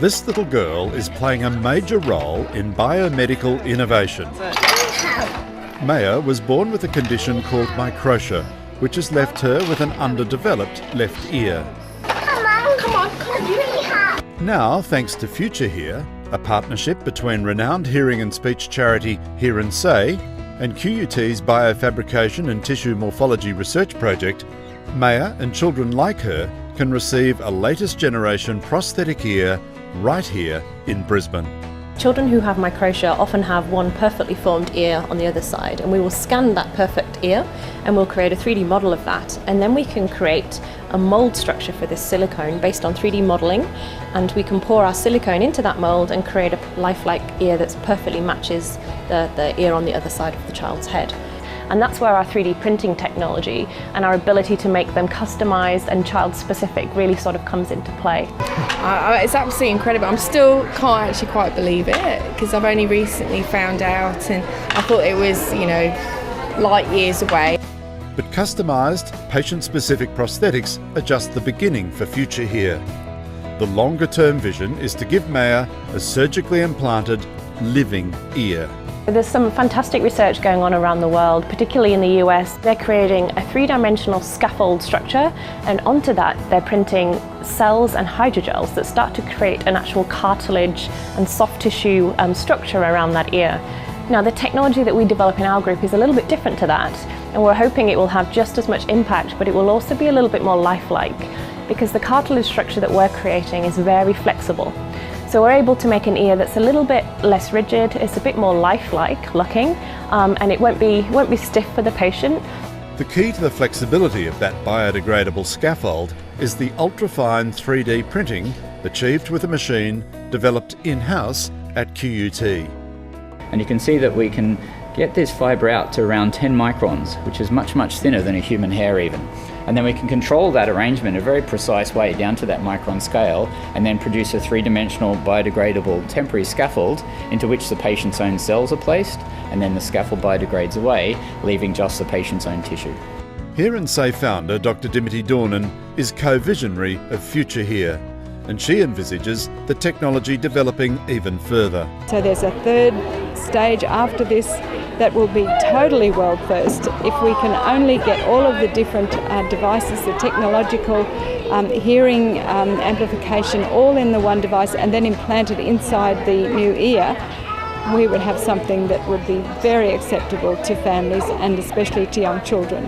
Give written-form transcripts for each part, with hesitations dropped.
This little girl is playing a major role in biomedical innovation. Maia was born with a condition called Microtia, which has left her with an underdeveloped left ear. Come on, you really have. Now, thanks to Future Hear, a partnership between renowned hearing and speech charity Hear and Say and QUT's Biofabrication and Tissue Morphology Research Project, Maia and children like her can receive a latest generation prosthetic ear right here in Brisbane. Children who have microtia often have one perfectly formed ear on the other side, and we will scan that perfect ear and we'll create a 3D model of that, and then we can create a mould structure for this silicone based on 3D modelling, and we can pour our silicone into that mould and create a lifelike ear that perfectly matches the ear on the other side of the child's head. And that's where our 3D printing technology and our ability to make them customised and child-specific really sort of comes into play. It's absolutely incredible. I still can't actually quite believe it, because I've only recently found out, and I thought it was, light years away. But customised, patient-specific prosthetics are just the beginning for Future Hear. The longer-term vision is to give Maia a surgically implanted, living ear. There's some fantastic research going on around the world, particularly in the US. They're creating a three-dimensional scaffold structure, and onto that they're printing cells and hydrogels that start to create an actual cartilage and soft tissue structure around that ear. Now, the technology that we develop in our group is a little bit different to that, and we're hoping it will have just as much impact, but it will also be a little bit more lifelike, because the cartilage structure that we're creating is very flexible. So we're able to make an ear that's a little bit less rigid, it's a bit more lifelike looking, and it won't be stiff for the patient. The key to the flexibility of that biodegradable scaffold is the ultrafine 3D printing achieved with a machine developed in-house at QUT. And you can see that we can get this fibre out to around 10 microns, which is much, much thinner than a human hair even. And then we can control that arrangement in a very precise way down to that micron scale, and then produce a three-dimensional biodegradable temporary scaffold into which the patient's own cells are placed, and then the scaffold biodegrades away, leaving just the patient's own tissue. Hear and Say founder Dr. Dimity Dornan is co-visionary of Future Hear, and she envisages the technology developing even further. So there's a third stage after this that will be totally world first if we can only get all of the different devices, the technological hearing amplification, all in the one device and then implanted inside the new ear. We would have something that would be very acceptable to families and especially to young children.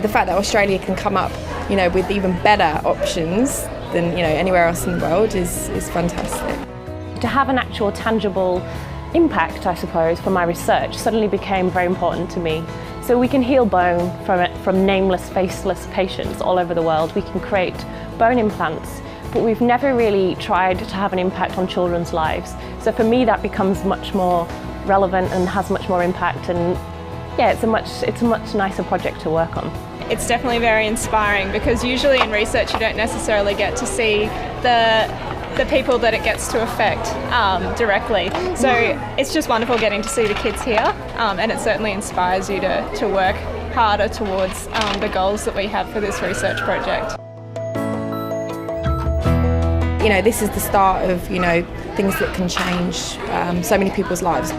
The fact that Australia can come up, with even better options than anywhere else in the world is fantastic. To have an actual tangible impact, I suppose, for my research suddenly became very important to me. So we can heal bone from nameless, faceless patients all over the world. We can create bone implants, but we've never really tried to have an impact on children's lives. So for me, that becomes much more relevant and has much more impact. And yeah, it's a much nicer project to work on. It's definitely very inspiring, because usually in research you don't necessarily get to see the people that it gets to affect directly. So it's just wonderful getting to see the kids here, and it certainly inspires you to work harder towards the goals that we have for this research project. This is the start of things that can change so many people's lives.